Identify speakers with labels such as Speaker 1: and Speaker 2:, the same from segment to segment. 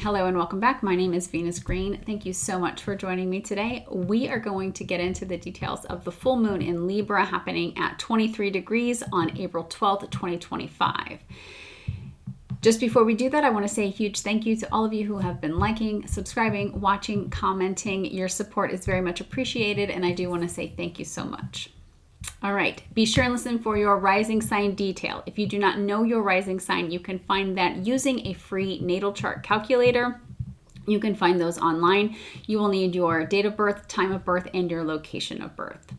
Speaker 1: Hello and welcome back. My name is Venus Green. Thank you so much for joining me today. We are going to get into the details of the full moon in Libra happening at 23 degrees on April 12th, 2025. Just before we do that, I want to say a huge thank you to all of you who have been liking, subscribing, watching, commenting. Your support is very much appreciated, and I do want to say thank you so much. All right, be sure and listen for your rising sign detail. If you do not know your rising sign, you can find that using a free natal chart calculator. You can find those online. You will need your date of birth, time of birth, and your location of birth.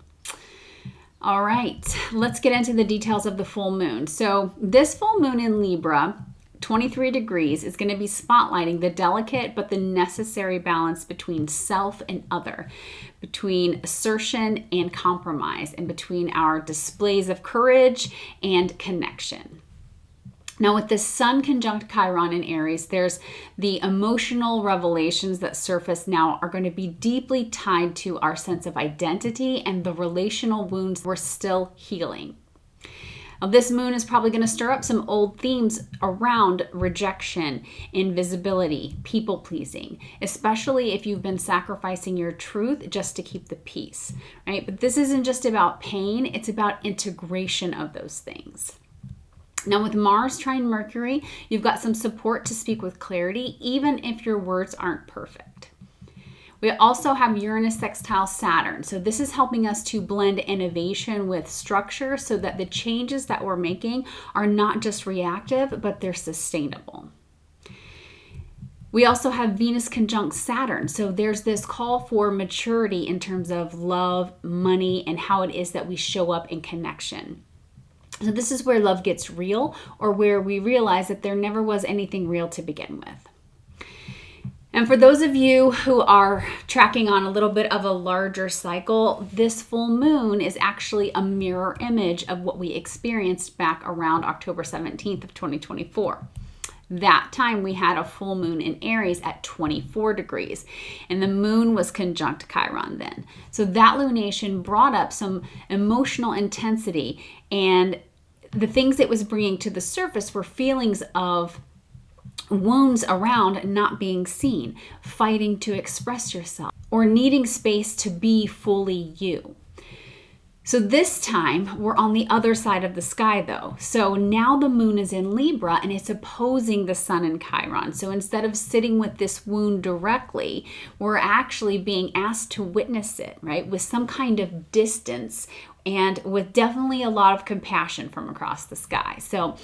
Speaker 1: All right, let's get into the details of the full moon. So this full moon in Libra, 23 degrees, is going to be spotlighting the delicate but the necessary balance between self and other, between assertion and compromise, and between our displays of courage and connection. Now, with the Sun conjunct Chiron in Aries, there's the emotional revelations that surface now are going to be deeply tied to our sense of identity and the relational wounds we're still healing. Now, this moon is probably going to stir up some old themes around rejection, invisibility, people-pleasing, especially if you've been sacrificing your truth just to keep the peace, right? But this isn't just about pain, it's about integration of those things. Now, with Mars trine Mercury, you've got some support to speak with clarity, even if your words aren't perfect. We also have Uranus sextile Saturn. So this is helping us to blend innovation with structure so that the changes that we're making are not just reactive, but they're sustainable. We also have Venus conjunct Saturn. So there's this call for maturity in terms of love, money, and how it is that we show up in connection. So this is where love gets real, or where we realize that there never was anything real to begin with. And for those of you who are tracking on a little bit of a larger cycle, this full moon is actually a mirror image of what we experienced back around October 17th of 2024. That time we had a full moon in Aries at 24 degrees, and the moon was conjunct Chiron then. So that lunation brought up some emotional intensity, and the things it was bringing to the surface were feelings of wounds around not being seen, fighting to express yourself, or needing space to be fully you. So this time we're on the other side of the sky though. So now the moon is in Libra and it's opposing the Sun in Chiron. So instead of sitting with this wound directly, we're actually being asked to witness it, right? With some kind of distance and with definitely a lot of compassion from across the sky. So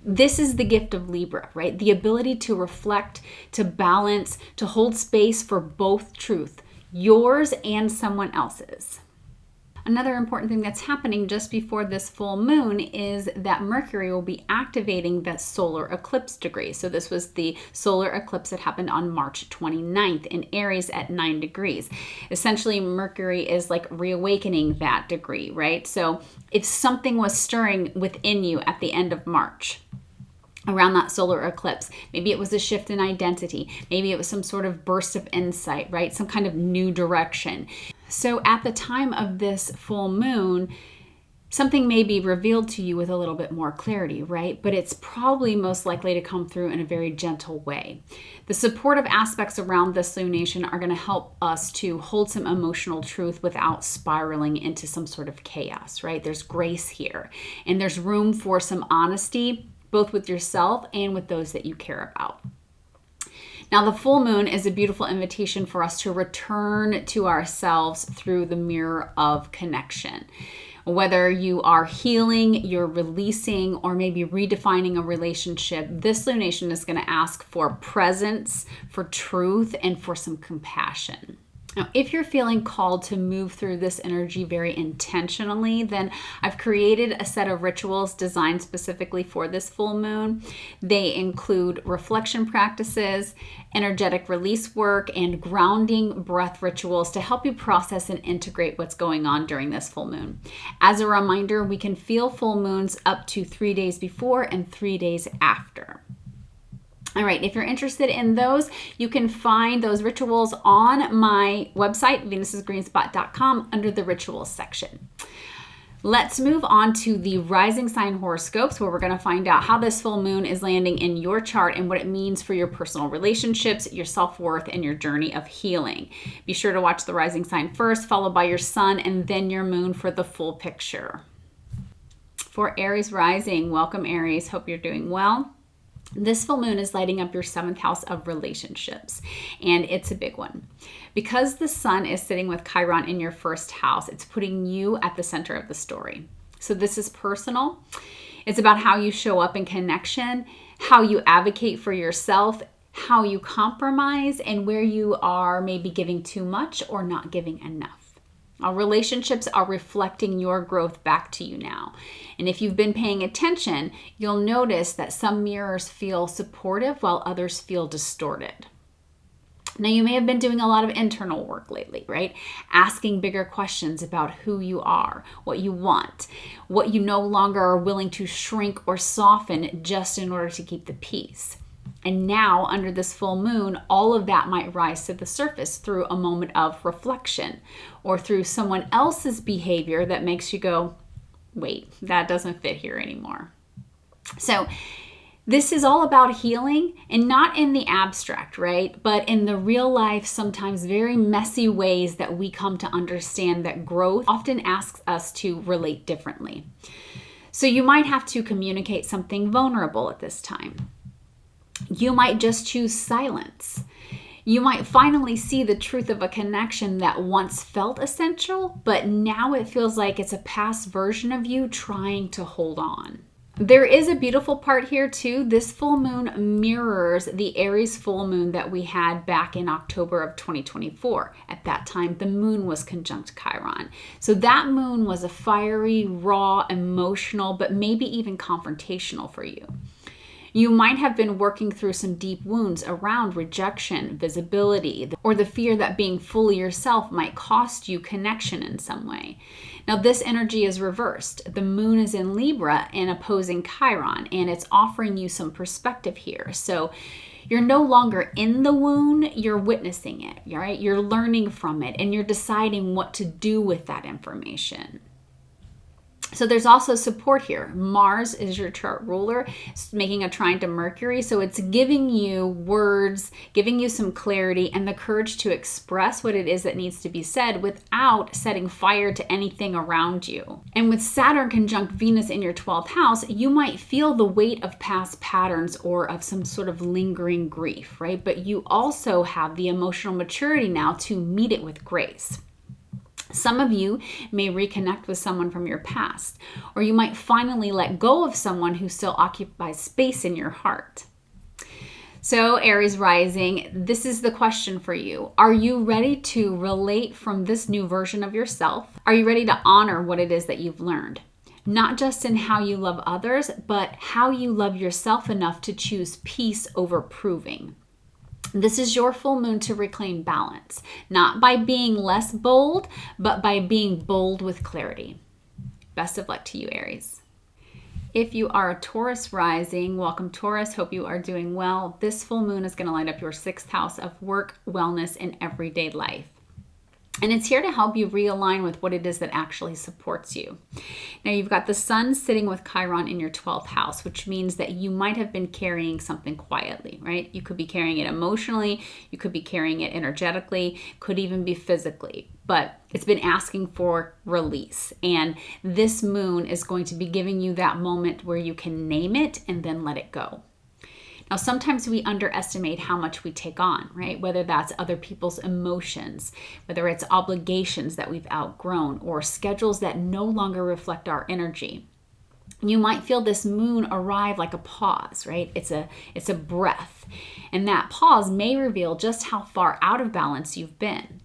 Speaker 1: this is the gift of Libra, right? The ability to reflect, to balance, to hold space for both truth, yours and someone else's. Another important thing that's happening just before this full moon is that Mercury will be activating that solar eclipse degree. So this was the solar eclipse that happened on March 29th in Aries at 9 degrees. Essentially, Mercury is like reawakening that degree, right? So if something was stirring within you at the end of March, around that solar eclipse, maybe it was a shift in identity, maybe it was some sort of burst of insight, right? Some kind of new direction. So at the time of this full moon, something may be revealed to you with a little bit more clarity, right? But it's probably most likely to come through in a very gentle way. The supportive aspects around this lunation are going to help us to hold some emotional truth without spiraling into some sort of chaos, right? There's grace here, and there's room for some honesty, both with yourself and with those that you care about. Now, the full moon is a beautiful invitation for us to return to ourselves through the mirror of connection. Whether you are healing, you're releasing, or maybe redefining a relationship, this lunation is going to ask for presence, for truth, and for some compassion. Now, if you're feeling called to move through this energy very intentionally, then I've created a set of rituals designed specifically for this full moon. They include reflection practices, energetic release work, and grounding breath rituals to help you process and integrate what's going on during this full moon. As a reminder, we can feel full moons up to 3 days before and 3 days after. All right, if you're interested in those, you can find those rituals on my website, venusgreenspot.com, under the rituals section. Let's move on to the rising sign horoscopes, where we're going to find out how this full moon is landing in your chart and what it means for your personal relationships, your self-worth, and your journey of healing. Be sure to watch the rising sign first, followed by your sun, and then your moon for the full picture. For Aries rising, welcome Aries. Hope you're doing well. This full moon is lighting up your 7th house of relationships, and it's a big one. Because the sun is sitting with Chiron in your 1st house, it's putting you at the center of the story. So this is personal. It's about how you show up in connection, how you advocate for yourself, how you compromise, and where you are maybe giving too much or not giving enough. Our relationships are reflecting your growth back to you now. And if you've been paying attention, you'll notice that some mirrors feel supportive while others feel distorted. Now, you may have been doing a lot of internal work lately, right? Asking bigger questions about who you are, what you want, what you no longer are willing to shrink or soften just in order to keep the peace. And now, under this full moon, all of that might rise to the surface through a moment of reflection or through someone else's behavior that makes you go, wait, that doesn't fit here anymore. So this is all about healing, and not in the abstract, right? But in the real life, sometimes very messy ways that we come to understand that growth often asks us to relate differently. So you might have to communicate something vulnerable at this time. You might just choose silence. You might finally see the truth of a connection that once felt essential, but now it feels like it's a past version of you trying to hold on. There is a beautiful part here too. This full moon mirrors the Aries full moon that we had back in October of 2024. At that time, the moon was conjunct Chiron. So that moon was a fiery, raw, emotional, but maybe even confrontational for you. You might have been working through some deep wounds around rejection, visibility, or the fear that being fully yourself might cost you connection in some way. Now, this energy is reversed. The moon is in Libra and opposing Chiron, and it's offering you some perspective here. So you're no longer in the wound, you're witnessing it, right? You're learning from it, and you're deciding what to do with that information. So there's also support here. Mars is your chart ruler, making a trine to Mercury. So it's giving you words, giving you some clarity and the courage to express what it is that needs to be said without setting fire to anything around you. And with Saturn conjunct Venus in your 12th house, you might feel the weight of past patterns or of some sort of lingering grief, right? But you also have the emotional maturity now to meet it with grace. Some of you may reconnect with someone from your past, or you might finally let go of someone who still occupies space in your heart. So Aries Rising, this is the question for you. Are you ready to relate from this new version of yourself? Are you ready to honor what it is that you've learned? Not just in how you love others, but how you love yourself enough to choose peace over proving. This is your full moon to reclaim balance, not by being less bold, but by being bold with clarity. Best of luck to you, Aries. If you are a Taurus rising, welcome Taurus. Hope you are doing well. This full moon is going to light up your 6th house of work, wellness, and everyday life. And it's here to help you realign with what it is that actually supports you. Now, you've got the sun sitting with Chiron in your 12th house, which means that you might have been carrying something quietly, right? You could be carrying it emotionally, you could be carrying it energetically, could even be physically, but it's been asking for release. And this moon is going to be giving you that moment where you can name it and then let it go. Now, sometimes we underestimate how much we take on, right? Whether that's other people's emotions, whether it's obligations that we've outgrown, or schedules that no longer reflect our energy. You might feel this moon arrive like a pause, right? It's a breath. And that pause may reveal just how far out of balance you've been.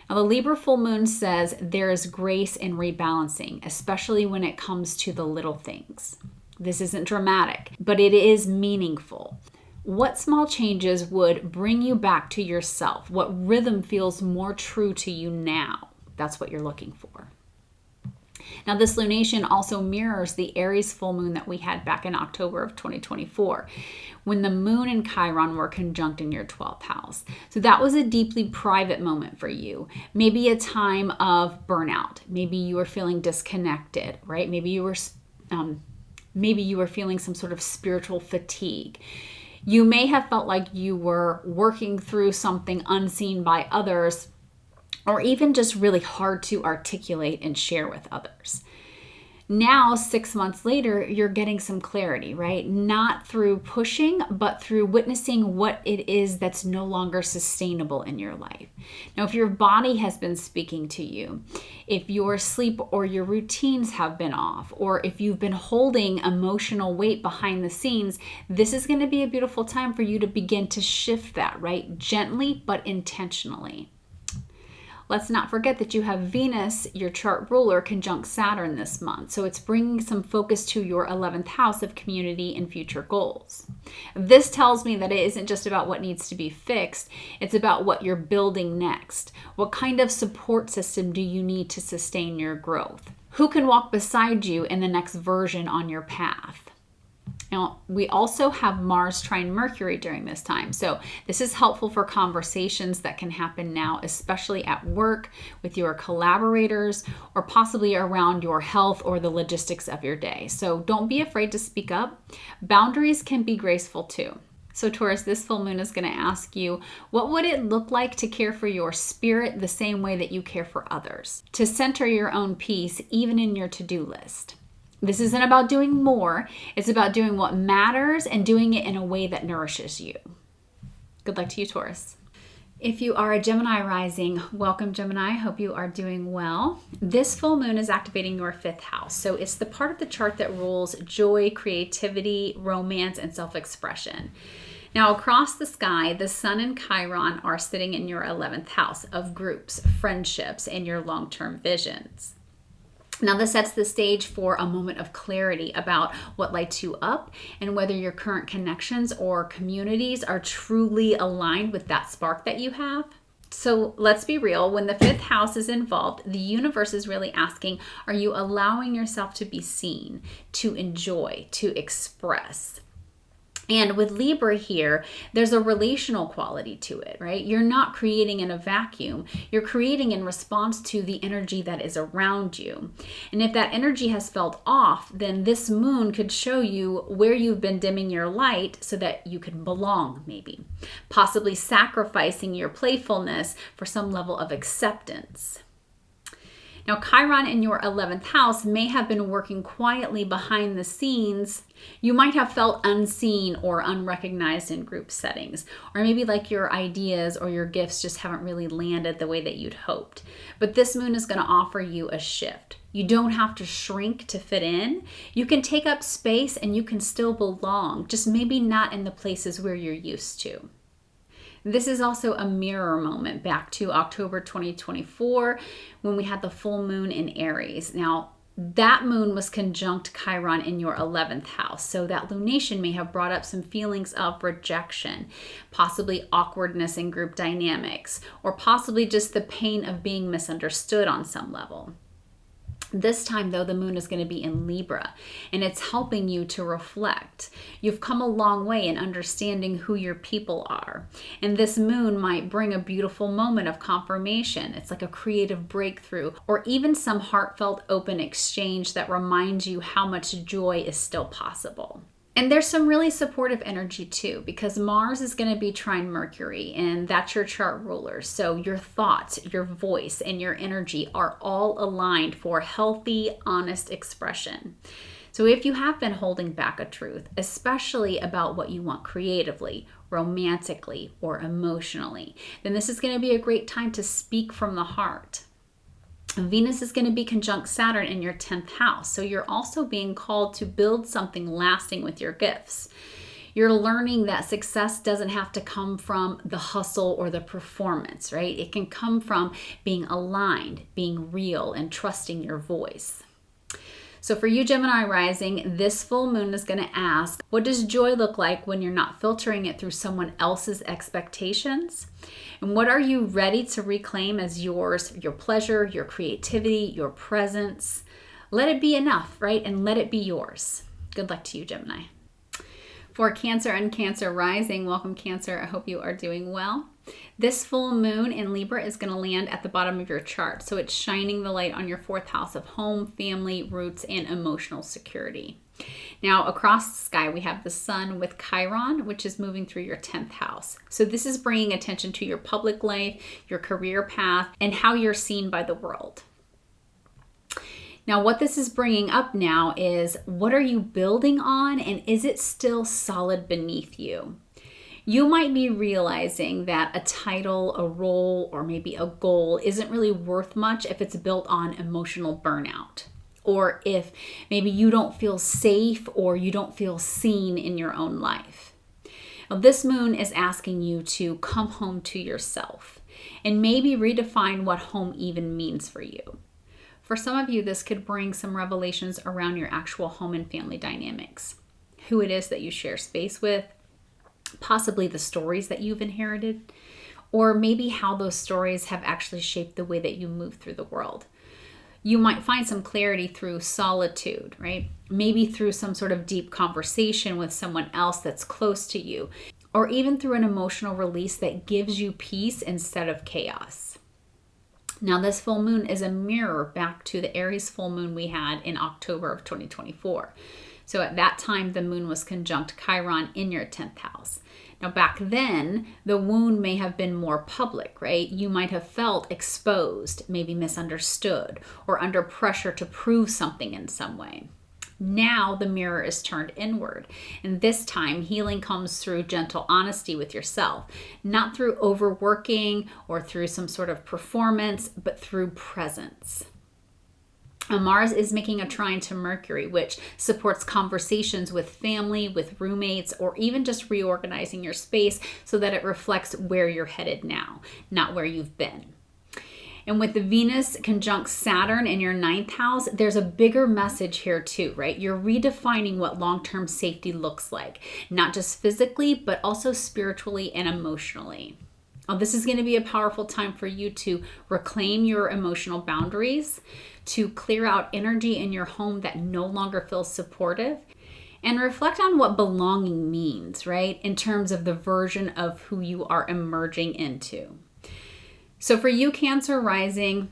Speaker 1: Now, the Libra full moon says there is grace in rebalancing, especially when it comes to the little things. This isn't dramatic, but it is meaningful. What small changes would bring you back to yourself? What rhythm feels more true to you now? That's what you're looking for. Now, this lunation also mirrors the Aries full moon that we had back in October of 2024, when the moon and Chiron were conjunct in your 12th house. So that was a deeply private moment for you. Maybe a time of burnout. Maybe you were feeling disconnected, right? Maybe you were feeling some sort of spiritual fatigue. You may have felt like you were working through something unseen by others, or even just really hard to articulate and share with others. Now, 6 months later, you're getting some clarity, right? Not through pushing, but through witnessing what it is that's no longer sustainable in your life. Now, if your body has been speaking to you, if your sleep or your routines have been off, or if you've been holding emotional weight behind the scenes, this is going to be a beautiful time for you to begin to shift that, right? Gently, but intentionally. Let's not forget that you have Venus, your chart ruler, conjunct Saturn this month. So it's bringing some focus to your 11th house of community and future goals. This tells me that it isn't just about what needs to be fixed. It's about what you're building next. What kind of support system do you need to sustain your growth? Who can walk beside you in the next version on your path? Now, we also have Mars trine Mercury during this time. So this is helpful for conversations that can happen now, especially at work, with your collaborators, or possibly around your health or the logistics of your day. So don't be afraid to speak up. Boundaries can be graceful too. So Taurus, this full moon is going to ask you, what would it look like to care for your spirit the same way that you care for others? To center your own peace, even in your to-do list. This isn't about doing more. It's about doing what matters and doing it in a way that nourishes you. Good luck to you, Taurus. If you are a Gemini rising, welcome Gemini. Hope you are doing well. This full moon is activating your 5th house. So it's the part of the chart that rules joy, creativity, romance, and self-expression. Now, across the sky, the Sun and Chiron are sitting in your 11th house of groups, friendships, and your long-term visions. Now, this sets the stage for a moment of clarity about what lights you up and whether your current connections or communities are truly aligned with that spark that you have. So let's be real, when the 5th house is involved, the universe is really asking, are you allowing yourself to be seen, to enjoy, to express? And with Libra here, there's a relational quality to it, right? You're not creating in a vacuum. You're creating in response to the energy that is around you. And if that energy has felt off, then this moon could show you where you've been dimming your light so that you can belong, maybe. Possibly sacrificing your playfulness for some level of acceptance. Now, Chiron in your 11th house may have been working quietly behind the scenes. You might have felt unseen or unrecognized in group settings, or maybe like your ideas or your gifts just haven't really landed the way that you'd hoped. But this moon is going to offer you a shift. You don't have to shrink to fit in. You can take up space and you can still belong, just maybe not in the places where you're used to. This is also a mirror moment back to October 2024 when we had the full moon in Aries. Now, that moon was conjunct Chiron in your 11th house. So that lunation may have brought up some feelings of rejection, possibly awkwardness in group dynamics, or possibly just the pain of being misunderstood on some level. This time, though, the moon is going to be in Libra, and it's helping you to reflect. You've come a long way in understanding who your people are. And this moon might bring a beautiful moment of confirmation. It's like a creative breakthrough, or even some heartfelt open exchange that reminds you how much joy is still possible. And there's some really supportive energy too, because Mars is going to be trine Mercury, and that's your chart ruler. So your thoughts, your voice, and your energy are all aligned for healthy, honest expression. So if you have been holding back a truth, especially about what you want creatively, romantically, or emotionally, then this is going to be a great time to speak from the heart. Venus is going to be conjunct Saturn in your 10th house. So you're also being called to build something lasting with your gifts. You're learning that success doesn't have to come from the hustle or the performance, right? It can come from being aligned, being real, and trusting your voice. So for you, Gemini rising, this full moon is going to ask, what does joy look like when you're not filtering it through someone else's expectations? And what are you ready to reclaim as yours? Your pleasure, your creativity, your presence. let it be enough, right? And let it be yours. Good luck to you, Gemini. For Cancer and Cancer Rising, welcome Cancer. I hope you are doing well. This full moon in Libra is going to land at the bottom of your chart. So it's shining the light on your 4th house of home, family, roots, and emotional security. Now, across the sky, we have the sun with Chiron, which is moving through your 10th house. So this is bringing attention to your public life, your career path, and how you're seen by the world. Now, what this is bringing up now is, what are you building on, and is it still solid beneath you? You might be realizing that a title, a role, or maybe a goal isn't really worth much if it's built on emotional burnout, or if maybe you don't feel safe or you don't feel seen in your own life. Now, this moon is asking you to come home to yourself and maybe redefine what home even means for you. For some of you, this could bring some revelations around your actual home and family dynamics, who it is that you share space with, possibly the stories that you've inherited, or maybe how those stories have actually shaped the way that you move through the world. You might find some clarity through solitude, right? Maybe through some sort of deep conversation with someone else that's close to you, or even through an emotional release that gives you peace instead of chaos. Now, this full moon is a mirror back to the Aries full moon we had in October of 2024. So at that time, the moon was conjunct Chiron in your 10th house. Now, back then, the wound may have been more public, right? You might have felt exposed, maybe misunderstood, or under pressure to prove something in some way. Now the mirror is turned inward, and this time healing comes through gentle honesty with yourself, not through overworking or through some sort of performance, but through presence. Mars is making a trine to Mercury, which supports conversations with family, with roommates, or even just reorganizing your space so that it reflects where you're headed now, not where you've been. And with the Venus conjunct Saturn in your 9th house, there's a bigger message here too, right? You're redefining what long-term safety looks like, not just physically, but also spiritually and emotionally. Now, this is going to be a powerful time for you to reclaim your emotional boundaries, to clear out energy in your home that no longer feels supportive, and reflect on what belonging means, right? In terms of the version of who you are emerging into. So for you, Cancer Rising,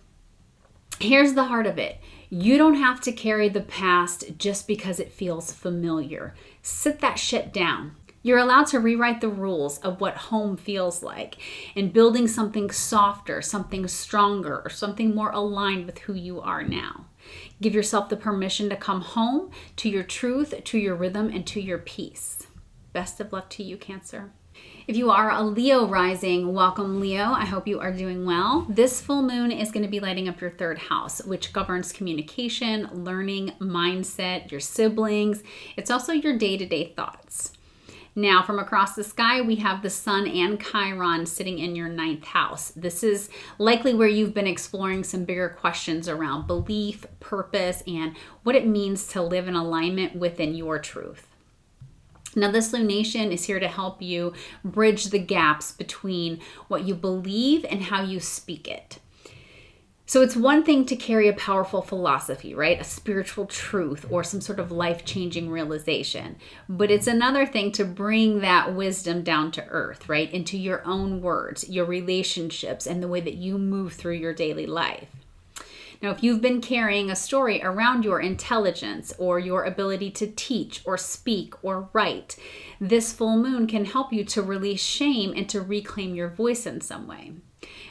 Speaker 1: here's the heart of it. You don't have to carry the past just because it feels familiar. Sit that shit down. You're allowed to rewrite the rules of what home feels like and building something softer, something stronger, or something more aligned with who you are now. Give yourself the permission to come home to your truth, to your rhythm, and to your peace. Best of luck to you, Cancer. If you are a Leo rising, welcome Leo. I hope you are doing well. This full moon is going to be lighting up your 3rd house, which governs communication, learning, mindset, your siblings. It's also your day-to-day thoughts. Now, from across the sky, we have the sun and Chiron sitting in your 9th house. This is likely where you've been exploring some bigger questions around belief, purpose, and what it means to live in alignment within your truth. Now, this lunation is here to help you bridge the gaps between what you believe and how you speak it. So it's one thing to carry a powerful philosophy, right? A spiritual truth or some sort of life-changing realization. But it's another thing to bring that wisdom down to earth, right? Into your own words, your relationships, and the way that you move through your daily life. Now, if you've been carrying a story around your intelligence or your ability to teach or speak or write, this full moon can help you to release shame and to reclaim your voice in some way.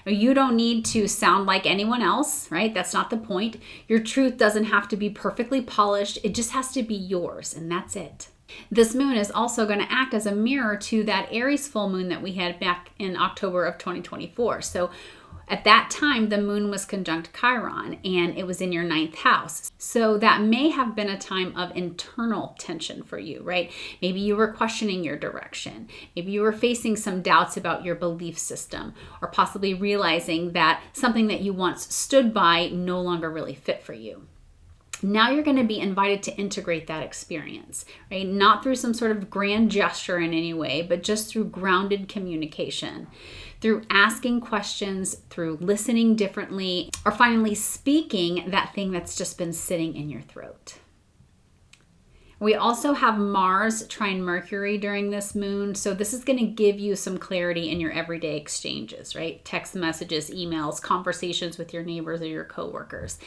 Speaker 1: You don't need to sound like anyone else, right? That's not the point. Your truth doesn't have to be perfectly polished. It just has to be yours, and that's it. This moon is also going to act as a mirror to that Aries full moon that we had back in October of 2024. So at that time, the moon was conjunct Chiron, and it was in your 9th house. So that may have been a time of internal tension for you, right? Maybe you were questioning your direction. Maybe you were facing some doubts about your belief system, or possibly realizing that something that you once stood by no longer really fit for you. Now you're going to be invited to integrate that experience, right? Not through some sort of grand gesture in any way, but just through grounded communication, through asking questions, through listening differently, or finally speaking that thing that's just been sitting in your throat. We also have Mars trine Mercury during this moon. So this is going to give you some clarity in your everyday exchanges, right? Text messages, emails, conversations with your neighbors or your coworkers.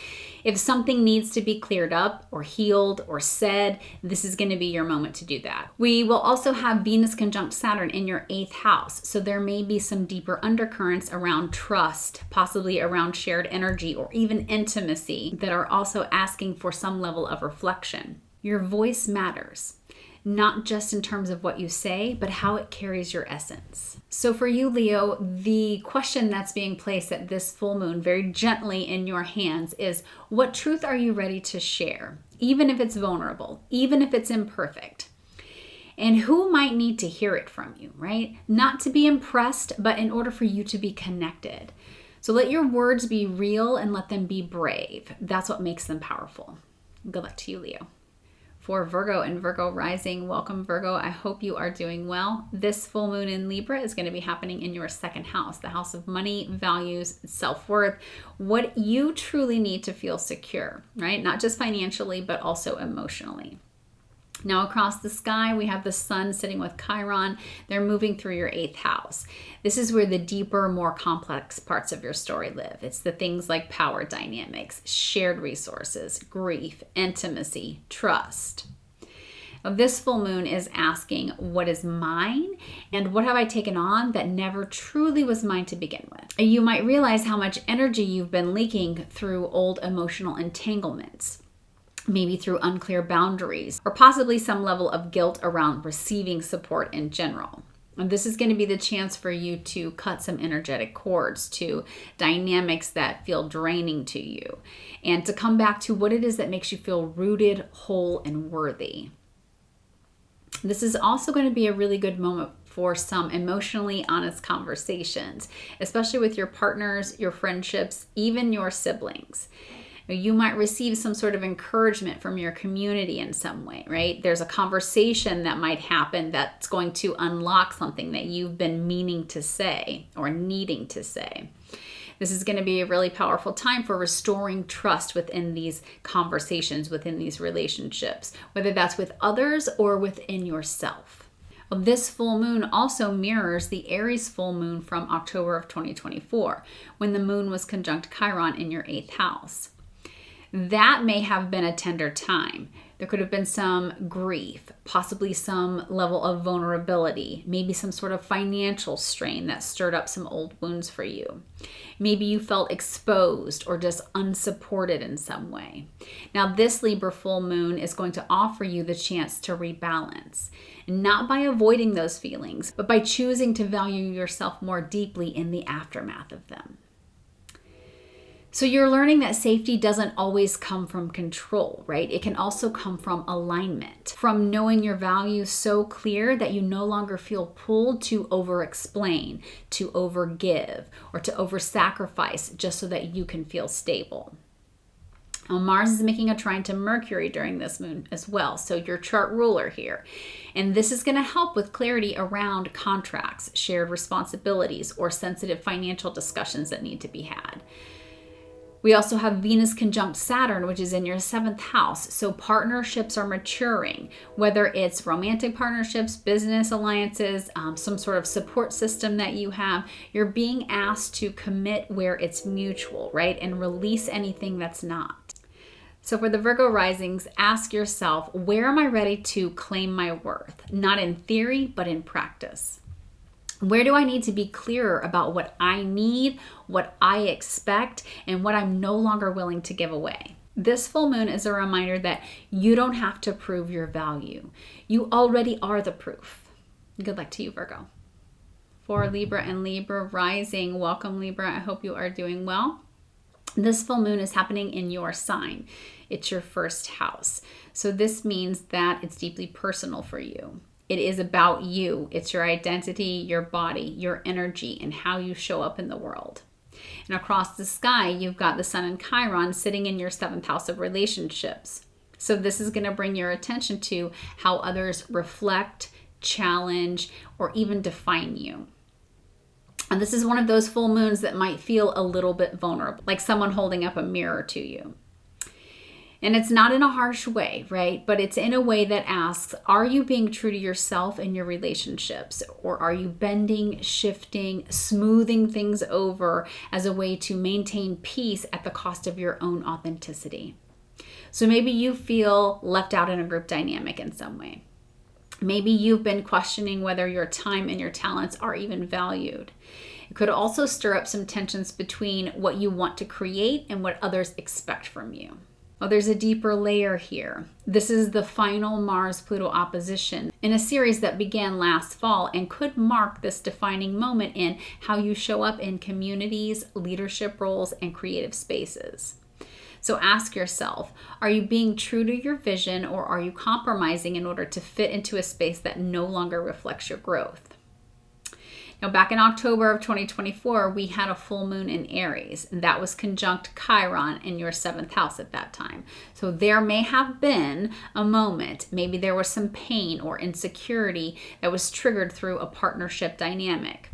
Speaker 1: If something needs to be cleared up or healed or said, this is going to be your moment to do that. We will also have Venus conjunct Saturn in your 8th house. So there may be some deeper undercurrents around trust, possibly around shared energy or even intimacy that are also asking for some level of reflection. Your voice matters, not just in terms of what you say, but how it carries your essence. So for you, Leo, the question that's being placed at this full moon very gently in your hands is, what truth are you ready to share? Even if it's vulnerable, even if it's imperfect. And who might need to hear it from you, right? Not to be impressed, but in order for you to be connected. So let your words be real and let them be brave. That's what makes them powerful. Good luck to you, Leo. For Virgo and Virgo Rising, welcome Virgo. I hope you are doing well. This full moon in Libra is going to be happening in your 2nd house, the house of money, values, self-worth, what you truly need to feel secure, right? Not just financially, but also emotionally. Now across the sky, we have the sun sitting with Chiron. They're moving through your 8th house. This is where the deeper, more complex parts of your story live. It's the things like power dynamics, shared resources, grief, intimacy, trust. Now, this full moon is asking, what is mine and what have I taken on that never truly was mine to begin with? You might realize how much energy you've been leaking through old emotional entanglements. Maybe through unclear boundaries, or possibly some level of guilt around receiving support in general. And this is going to be the chance for you to cut some energetic cords to dynamics that feel draining to you, and to come back to what it is that makes you feel rooted, whole, and worthy. This is also going to be a really good moment for some emotionally honest conversations, especially with your partners, your friendships, even your siblings. You might receive some sort of encouragement from your community in some way, right? There's a conversation that might happen that's going to unlock something that you've been meaning to say or needing to say. This is going to be a really powerful time for restoring trust within these conversations, within these relationships, whether that's with others or within yourself. Well, this full moon also mirrors the Aries full moon from October of 2024, when the moon was conjunct Chiron in your 8th house. That may have been a tender time. There could have been some grief, possibly some level of vulnerability, maybe some sort of financial strain that stirred up some old wounds for you. Maybe you felt exposed or just unsupported in some way. Now, this Libra full moon is going to offer you the chance to rebalance, not by avoiding those feelings, but by choosing to value yourself more deeply in the aftermath of them. So you're learning that safety doesn't always come from control, right? It can also come from alignment, from knowing your values so clear that you no longer feel pulled to over-explain, to over-give, or to over-sacrifice just so that you can feel stable. Now, Mars is making a trine to Mercury during this moon as well, so your chart ruler here. And this is going to help with clarity around contracts, shared responsibilities, or sensitive financial discussions that need to be had. We also have Venus conjunct Saturn, which is in your 7th house. So partnerships are maturing, whether it's romantic partnerships, business alliances, some sort of support system that you have. You're being asked to commit where it's mutual, right? And release anything that's not. So for the Virgo risings, ask yourself, where am I ready to claim my worth? Not in theory, but in practice. Where do I need to be clearer about what I need, what I expect, and what I'm no longer willing to give away? This full moon is a reminder that you don't have to prove your value. You already are the proof. Good luck to you, Virgo. For Libra and Libra rising, welcome Libra. I hope you are doing well. This full moon is happening in your sign. It's your 1st house. So this means that it's deeply personal for you. It is about you. It's your identity, your body, your energy, and how you show up in the world. And across the sky, you've got the sun and Chiron sitting in your 7th house of relationships. So this is going to bring your attention to how others reflect, challenge, or even define you. And this is one of those full moons that might feel a little bit vulnerable, like someone holding up a mirror to you. And it's not in a harsh way, right? But it's in a way that asks, are you being true to yourself in your relationships? Or are you bending, shifting, smoothing things over as a way to maintain peace at the cost of your own authenticity? So maybe you feel left out in a group dynamic in some way. Maybe you've been questioning whether your time and your talents are even valued. It could also stir up some tensions between what you want to create and what others expect from you. Well, there's a deeper layer here. This is the final Mars-Pluto opposition in a series that began last fall and could mark this defining moment in how you show up in communities, leadership roles, and creative spaces. So ask yourself, are you being true to your vision, or are you compromising in order to fit into a space that no longer reflects your growth? Now, back in October of 2024, we had a full moon in Aries, and that was conjunct Chiron in your 7th house at that time. So there may have been a moment, maybe there was some pain or insecurity that was triggered through a partnership dynamic.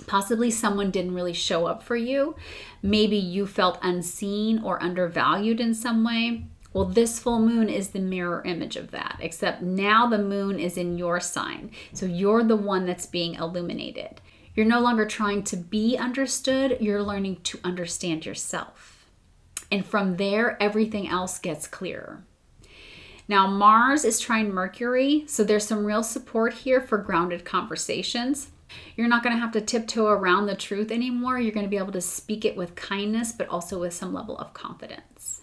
Speaker 1: Possibly someone didn't really show up for you. Maybe you felt unseen or undervalued in some way. Well, this full moon is the mirror image of that, except now the moon is in your sign. So you're the one that's being illuminated. You're no longer trying to be understood. You're learning to understand yourself. And from there, everything else gets clearer. Now, Mars is trine Mercury, so there's some real support here for grounded conversations. You're not going to have to tiptoe around the truth anymore. You're going to be able to speak it with kindness, but also with some level of confidence.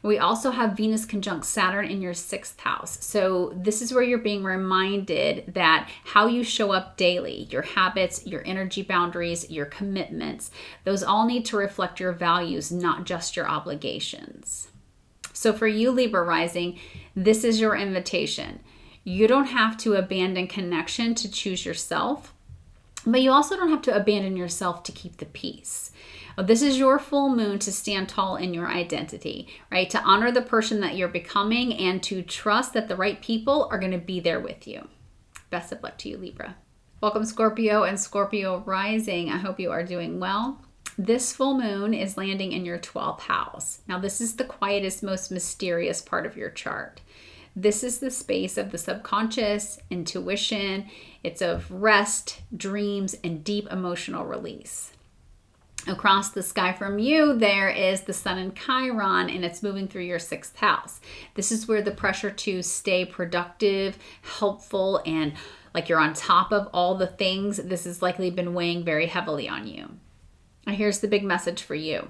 Speaker 1: We also have Venus conjunct Saturn in your 6th house. So this is where you're being reminded that how you show up daily, your habits, your energy boundaries, your commitments, those all need to reflect your values, not just your obligations. So for you, Libra Rising, this is your invitation. You don't have to abandon connection to choose yourself, but you also don't have to abandon yourself to keep the peace. This is your full moon to stand tall in your identity, right? To honor the person that you're becoming and to trust that the right people are going to be there with you. Best of luck to you, Libra. Welcome, Scorpio and Scorpio Rising. I hope you are doing well. This full moon is landing in your 12th house. Now, this is the quietest, most mysterious part of your chart. This is the space of the subconscious, intuition. It's of rest, dreams, and deep emotional release. Across the sky from you, there is the sun in Chiron, and it's moving through your 6th house. This is where the pressure to stay productive, helpful, and like you're on top of all the things, this has likely been weighing very heavily on you. Now, here's the big message for you.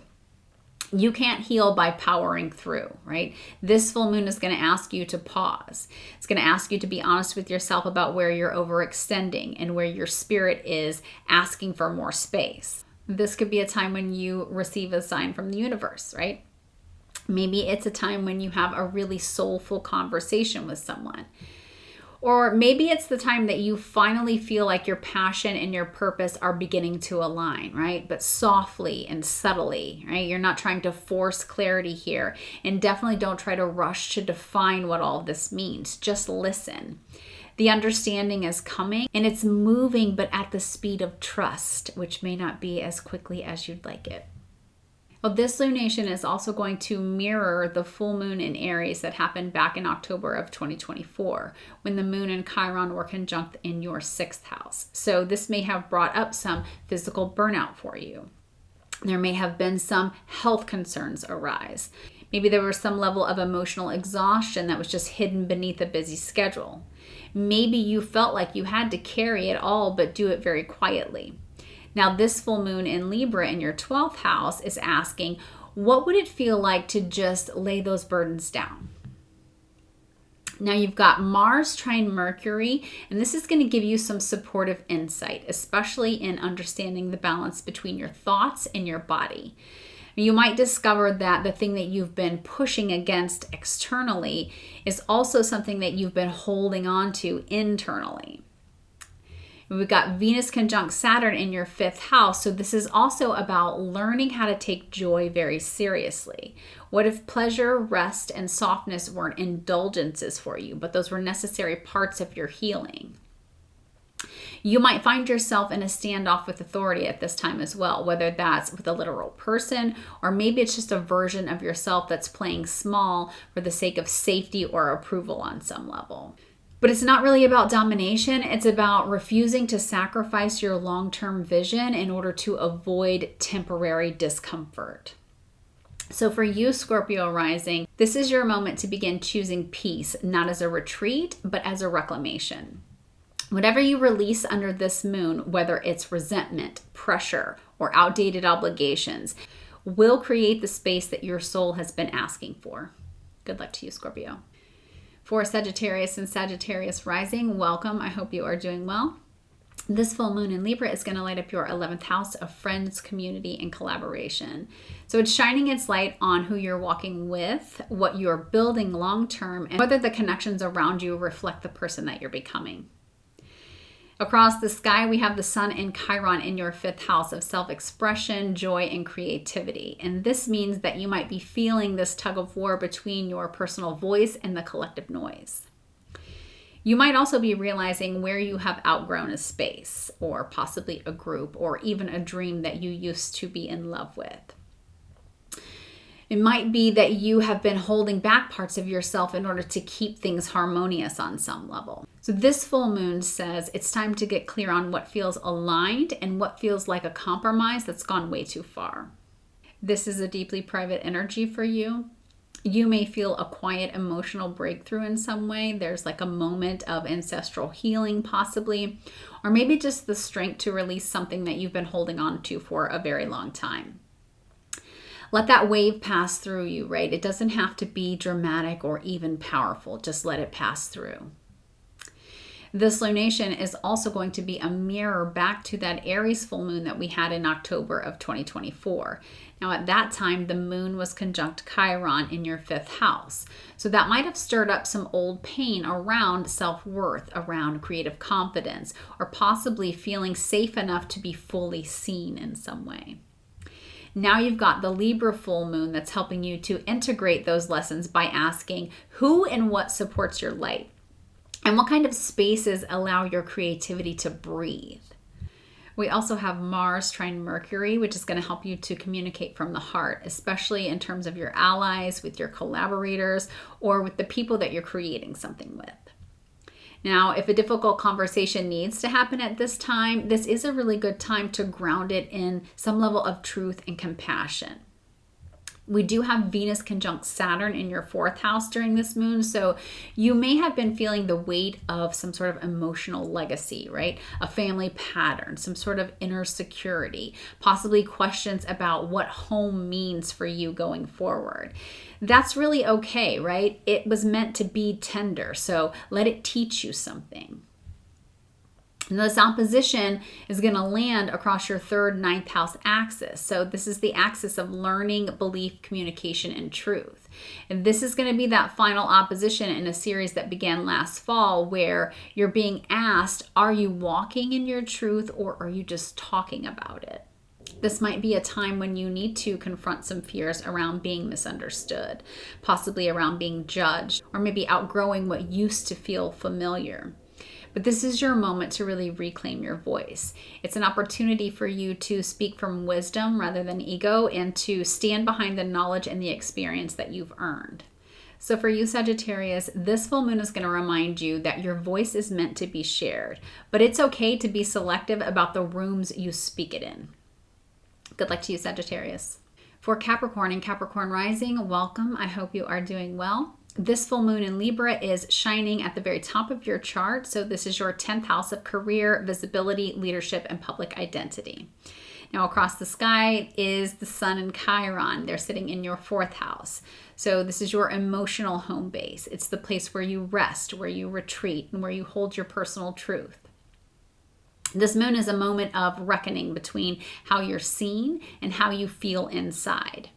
Speaker 1: You can't heal by powering through, right? This full moon is going to ask you to pause. It's going to ask you to be honest with yourself about where you're overextending and where your spirit is asking for more space. This could be a time when you receive a sign from the universe, right? Maybe it's a time when you have a really soulful conversation with someone. Or maybe it's the time that you finally feel like your passion and your purpose are beginning to align, right? But softly and subtly, right? You're not trying to force clarity here. And definitely don't try to rush to define what all this means. Just listen. The understanding is coming and it's moving, but at the speed of trust, which may not be as quickly as you'd like it. Well, this lunation is also going to mirror the full moon in Aries that happened back in October of 2024, when the moon and Chiron were conjunct in your 6th house. So this may have brought up some physical burnout for you. There may have been some health concerns arise. Maybe there was some level of emotional exhaustion that was just hidden beneath a busy schedule. Maybe you felt like you had to carry it all, but do it very quietly. Now, this full moon in Libra in your 12th house is asking, what would it feel like to just lay those burdens down? Now, you've got Mars trine Mercury, and this is going to give you some supportive insight, especially in understanding the balance between your thoughts and your body. You might discover that the thing that you've been pushing against externally is also something that you've been holding on to internally. We've got Venus conjunct Saturn in your 5th house. So this is also about learning how to take joy very seriously. What if pleasure, rest, and softness weren't indulgences for you, but those were necessary parts of your healing? You might find yourself in a standoff with authority at this time as well, whether that's with a literal person or maybe it's just a version of yourself that's playing small for the sake of safety or approval on some level. But it's not really about domination. It's about refusing to sacrifice your long-term vision in order to avoid temporary discomfort. So for you, Scorpio Rising, this is your moment to begin choosing peace, not as a retreat, but as a reclamation. Whatever you release under this moon, whether it's resentment, pressure, or outdated obligations, will create the space that your soul has been asking for. Good luck to you, Scorpio. For Sagittarius and Sagittarius Rising, welcome. I hope you are doing well. This full moon in Libra is going to light up your 11th house of friends, community, and collaboration. So it's shining its light on who you're walking with, what you're building long-term, and whether the connections around you reflect the person that you're becoming. Across the sky, we have the sun and Chiron in your 5th house of self-expression, joy, and creativity. And this means that you might be feeling this tug of war between your personal voice and the collective noise. You might also be realizing where you have outgrown a space, or possibly a group, or even a dream that you used to be in love with. It might be that you have been holding back parts of yourself in order to keep things harmonious on some level. So this full moon says it's time to get clear on what feels aligned and what feels like a compromise that's gone way too far. This is a deeply private energy for you. You may feel a quiet emotional breakthrough in some way. There's like a moment of ancestral healing possibly, or maybe just the strength to release something that you've been holding on to for a very long time. Let that wave pass through you, right? It doesn't have to be dramatic or even powerful. Just let it pass through. This lunation is also going to be a mirror back to that Aries full moon that we had in October of 2024. Now, at that time, the moon was conjunct Chiron in your 5th house. So that might have stirred up some old pain around self-worth, around creative confidence, or possibly feeling safe enough to be fully seen in some way. Now you've got the Libra full moon that's helping you to integrate those lessons by asking who and what supports your light and what kind of spaces allow your creativity to breathe. We also have Mars trine Mercury, which is going to help you to communicate from the heart, especially in terms of your allies, with your collaborators, or with the people that you're creating something with. Now, if a difficult conversation needs to happen at this time, this is a really good time to ground it in some level of truth and compassion. We do have Venus conjunct Saturn in your 4th house during this moon, so you may have been feeling the weight of some sort of emotional legacy, right? A family pattern, some sort of inner security, possibly questions about what home means for you going forward. That's really okay, right? It was meant to be tender, so let it teach you something. And this opposition is going to land across your 3rd, 9th house axis. So this is the axis of learning, belief, communication, and truth. And this is going to be that final opposition in a series that began last fall where you're being asked, are you walking in your truth or are you just talking about it? This might be a time when you need to confront some fears around being misunderstood, possibly around being judged, or maybe outgrowing what used to feel familiar. But this is your moment to really reclaim your voice. It's an opportunity for you to speak from wisdom rather than ego and to stand behind the knowledge and the experience that you've earned. So for you, Sagittarius, this full moon is going to remind you that your voice is meant to be shared, but it's okay to be selective about the rooms you speak it in. Good luck to you, Sagittarius. For Capricorn and Capricorn Rising, welcome. I hope you are doing well. This full moon in Libra is shining at the very top of your chart. So this is your 10th house of career, visibility, leadership, and public identity. Now across the sky is the sun and Chiron. They're sitting in your 4th house. So this is your emotional home base. It's the place where you rest, where you retreat, and where you hold your personal truth. This moon is a moment of reckoning between how you're seen and how you feel inside.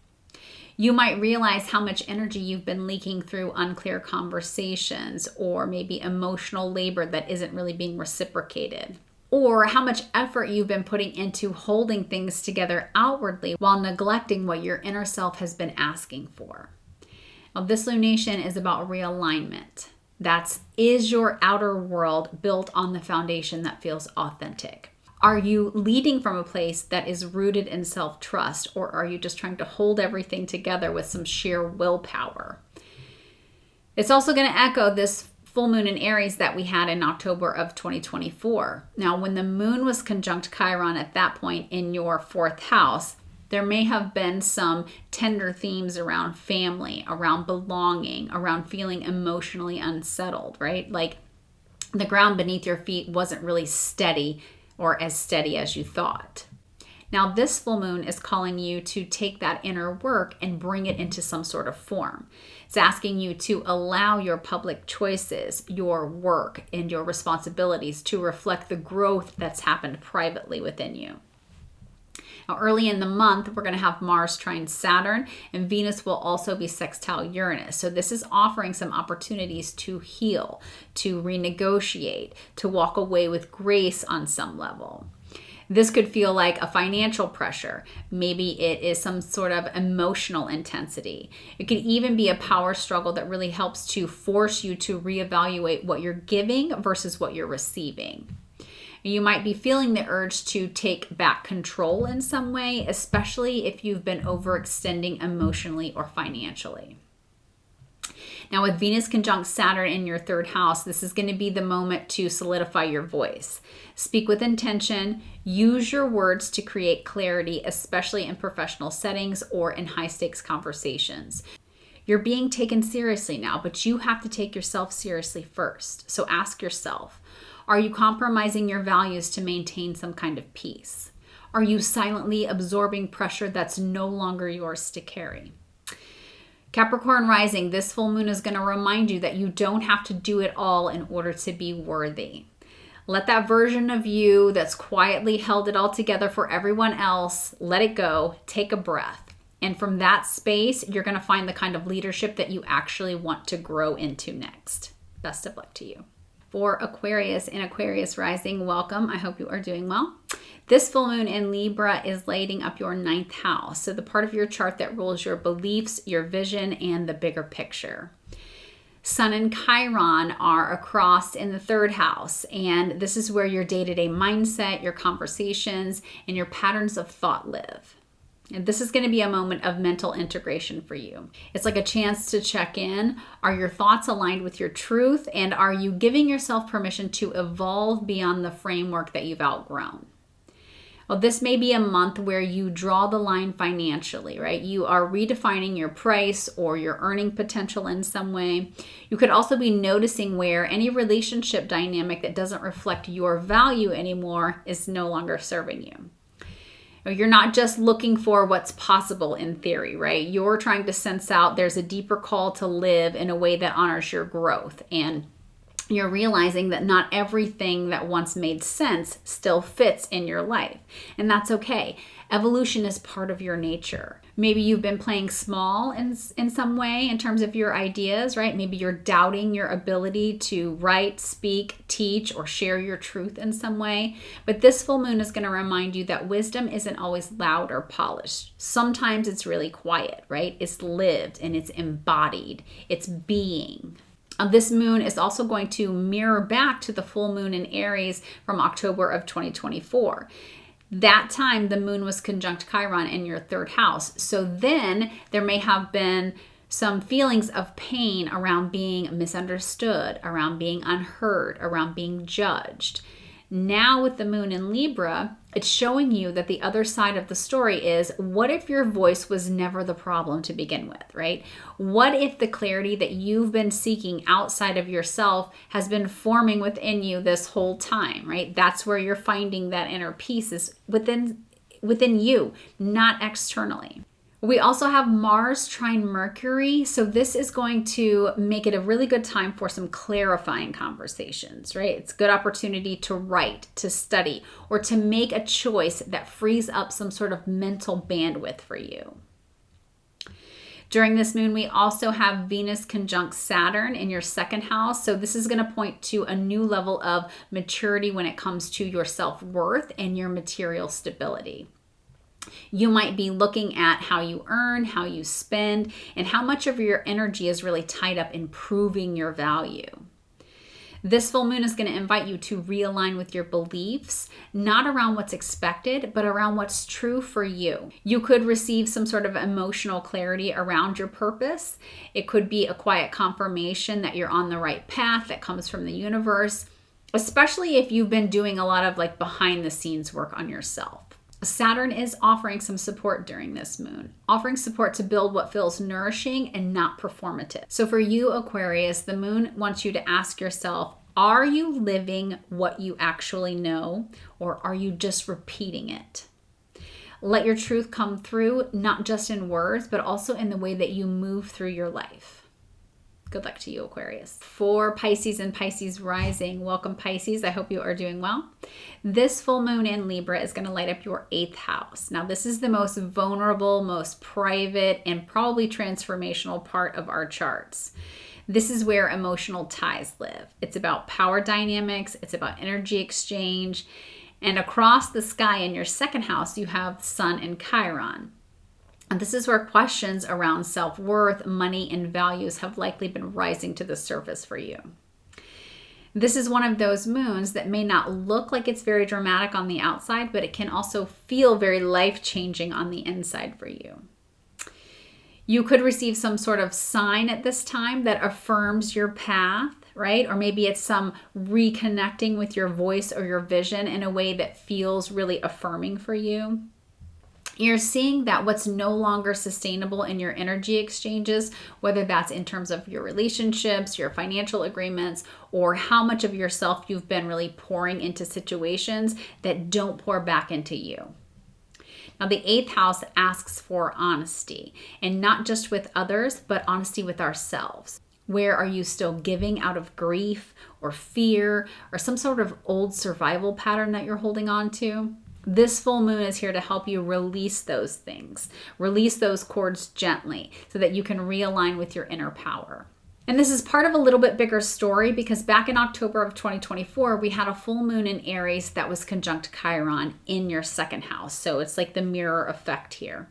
Speaker 1: You might realize how much energy you've been leaking through unclear conversations or maybe emotional labor that isn't really being reciprocated. Or how much effort you've been putting into holding things together outwardly while neglecting what your inner self has been asking for. Now, this lunation is about realignment. Is your outer world built on the foundation that feels authentic? Are you leading from a place that is rooted in self-trust, or are you just trying to hold everything together with some sheer willpower? It's also going to echo this full moon in Aries that we had in October of 2024. Now, when the moon was conjunct Chiron at that point in your 4th house, there may have been some tender themes around family, around belonging, around feeling emotionally unsettled, right? Like the ground beneath your feet wasn't really steady or as steady as you thought. Now, this full moon is calling you to take that inner work and bring it into some sort of form. It's asking you to allow your public choices, your work, and your responsibilities to reflect the growth that's happened privately within you. Now, early in the month, we're going to have Mars trine Saturn, and Venus will also be sextile Uranus. So this is offering some opportunities to heal, to renegotiate, to walk away with grace on some level. This could feel like a financial pressure. Maybe it is some sort of emotional intensity. It could even be a power struggle that really helps to force you to reevaluate what you're giving versus what you're receiving. You might be feeling the urge to take back control in some way, especially if you've been overextending emotionally or financially. Now, with Venus conjunct Saturn in your 3rd house, this is going to be the moment to solidify your voice. Speak with intention. Use your words to create clarity, especially in professional settings or in high-stakes conversations. You're being taken seriously now, but you have to take yourself seriously first. So ask yourself, are you compromising your values to maintain some kind of peace? Are you silently absorbing pressure that's no longer yours to carry? Capricorn Rising, this full moon is going to remind you that you don't have to do it all in order to be worthy. Let that version of you that's quietly held it all together for everyone else, let it go, take a breath. And from that space, you're going to find the kind of leadership that you actually want to grow into next. Best of luck to you. For Aquarius and Aquarius Rising, welcome. I hope you are doing well. This full moon in Libra is lighting up your 9th house, so the part of your chart that rules your beliefs, your vision, and the bigger picture. Sun and Chiron are across in the 3rd house, and this is where your day-to-day mindset, your conversations, and your patterns of thought live. And this is going to be a moment of mental integration for you. It's like a chance to check in. Are your thoughts aligned with your truth? And are you giving yourself permission to evolve beyond the framework that you've outgrown? Well, this may be a month where you draw the line financially, right? You are redefining your price or your earning potential in some way. You could also be noticing where any relationship dynamic that doesn't reflect your value anymore is no longer serving you. You're not just looking for what's possible in theory, right? You're trying to sense out there's a deeper call to live in a way that honors your growth. And you're realizing that not everything that once made sense still fits in your life. And that's okay. Evolution is part of your nature. Maybe you've been playing small in some way in terms of your ideas, right? Maybe you're doubting your ability to write, speak, teach, or share your truth in some way. But this full moon is going to remind you that wisdom isn't always loud or polished. Sometimes it's really quiet, right? It's lived and it's embodied. It's being. This moon is also going to mirror back to the full moon in Aries from October of 2024. That time, the moon was conjunct Chiron in your 3rd house. So then there may have been some feelings of pain around being misunderstood, around being unheard, around being judged. Now with the moon in Libra, it's showing you that the other side of the story is, what if your voice was never the problem to begin with, right? What if the clarity that you've been seeking outside of yourself has been forming within you this whole time, right? That's where you're finding that inner peace is within you, not externally. We also have Mars trine Mercury, so this is going to make it a really good time for some clarifying conversations, right? It's a good opportunity to write, to study, or to make a choice that frees up some sort of mental bandwidth for you. During this moon, we also have Venus conjunct Saturn in your 2nd house, so this is going to point to a new level of maturity when it comes to your self-worth and your material stability. You might be looking at how you earn, how you spend, and how much of your energy is really tied up in proving your value. This full moon is going to invite you to realign with your beliefs, not around what's expected, but around what's true for you. You could receive some sort of emotional clarity around your purpose. It could be a quiet confirmation that you're on the right path that comes from the universe, especially if you've been doing a lot of like behind the scenes work on yourself. Saturn is offering some support during this moon, offering support to build what feels nourishing and not performative. So for you, Aquarius, the moon wants you to ask yourself, are you living what you actually know, or are you just repeating it? Let your truth come through, not just in words, but also in the way that you move through your life. Good luck to you, Aquarius. For Pisces and Pisces Rising, welcome Pisces. I hope you are doing well. This full moon in Libra is going to light up your 8th house. Now, this is the most vulnerable, most private, and probably transformational part of our charts. This is where emotional ties live. It's about power dynamics. It's about energy exchange. And across the sky in your 2nd house, you have Sun and Chiron. And this is where questions around self-worth, money, and values have likely been rising to the surface for you. This is one of those moons that may not look like it's very dramatic on the outside, but it can also feel very life-changing on the inside for you. You could receive some sort of sign at this time that affirms your path, right? Or maybe it's some reconnecting with your voice or your vision in a way that feels really affirming for you. You're seeing that what's no longer sustainable in your energy exchanges, whether that's in terms of your relationships, your financial agreements, or how much of yourself you've been really pouring into situations that don't pour back into you. Now, the 8th house asks for honesty, and not just with others, but honesty with ourselves. Where are you still giving out of grief or fear or some sort of old survival pattern that you're holding on to? This full moon is here to help you release those things, release those cords gently so that you can realign with your inner power. And this is part of a little bit bigger story because back in October of 2024, we had a full moon in Aries that was conjunct Chiron in your 2nd house. So it's like the mirror effect here.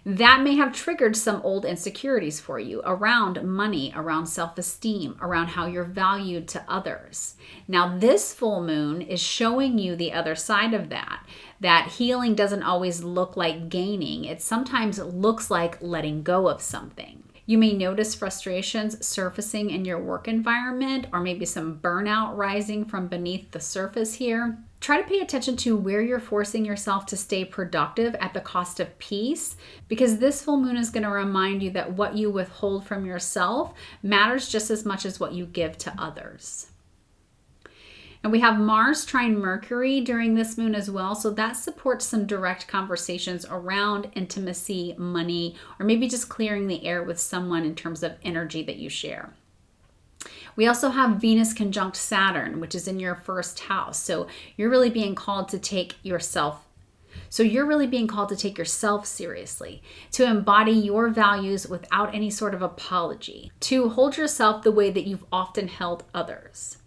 Speaker 1: That may have triggered some old insecurities for you around money, around self-esteem, around how you're valued to others. Now, this full moon is showing you the other side of that. That healing doesn't always look like gaining. It sometimes looks like letting go of something. You may notice frustrations surfacing in your work environment, or maybe some burnout rising from beneath the surface here. Try to pay attention to where you're forcing yourself to stay productive at the cost of peace, because this full moon is going to remind you that what you withhold from yourself matters just as much as what you give to others. And we have Mars trine Mercury during this moon as well, so that supports some direct conversations around intimacy, money, or maybe just clearing the air with someone in terms of energy that you share. We also have Venus conjunct Saturn, which is in your 1st house. So you're really being called to take yourself seriously, to embody your values without any sort of apology, to hold yourself the way that you've often held others.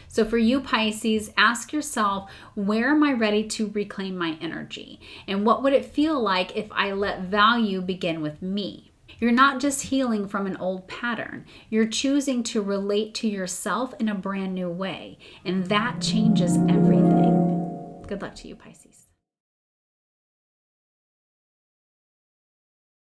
Speaker 1: So for you, Pisces, ask yourself, where am I ready to reclaim my energy? And what would it feel like if I let value begin with me? You're not just healing from an old pattern. You're choosing to relate to yourself in a brand new way. And that changes everything. Good luck to you, Pisces.